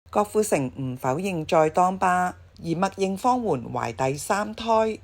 郭富城唔否認再當爸，而默認方媛懷第3胎。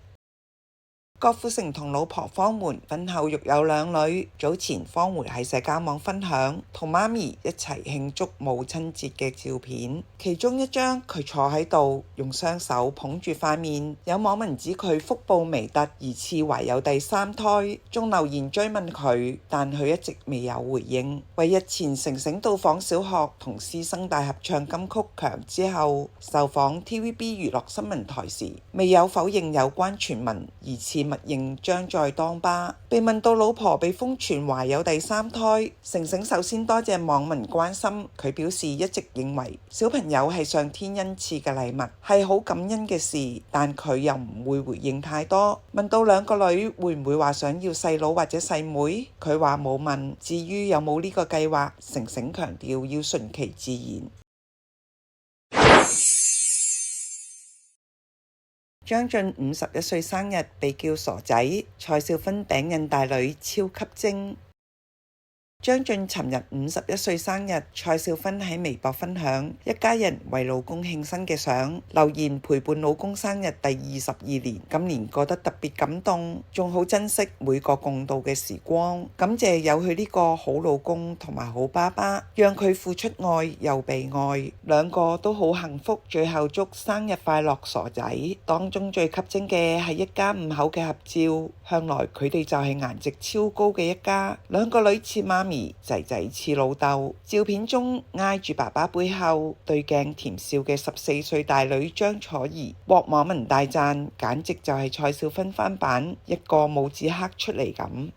郭富城同老婆方媛婚後育有2女。早前方媛喺社交網分享同媽咪一齊慶祝母親節嘅照片，其中一張佢坐喺度，用雙手捧住塊面。有網民指佢腹部微凸，疑似懷有第3胎，仲留言追問佢，但佢一直未有回應。為日前成成到訪小學同師生大合唱金曲《強》之後，受訪 TVB 娛樂新聞台時，未有否認有關傳聞，疑似默認將在當爸。被問到老婆被瘋傳懷有第3胎，成成首先多謝網民關心，佢表示一直認為小朋友係上天恩賜嘅禮物，係好感恩嘅事，但佢又唔會回應太多。問到2個女會唔會話想要細佬或者細妹，佢話冇問。至於有冇呢個計劃，成成強調要順其自然。張晉51歲生日被叫傻仔，蔡少芬餅印大女超級精。張晉尋日51歲生日，蔡少芬喺微博分享一家人為老公慶生嘅相，留言陪伴老公生日第22年，今年過得特別感動，仲好珍惜每個共度嘅時光，感謝有佢呢個好老公同埋好爸爸，讓佢付出愛又被愛，2個都好幸福。最後祝生日快樂傻仔。當中最吸睛嘅係一家5口嘅合照，向來佢哋就係顏值超高嘅一家，2個女似媽咪，仔仔似老豆。照片中挨住爸爸背後對鏡甜笑嘅14歲大女張楚怡，獲網民大讚，簡直就係蔡少芬翻版，一個拇指刻出嚟咁。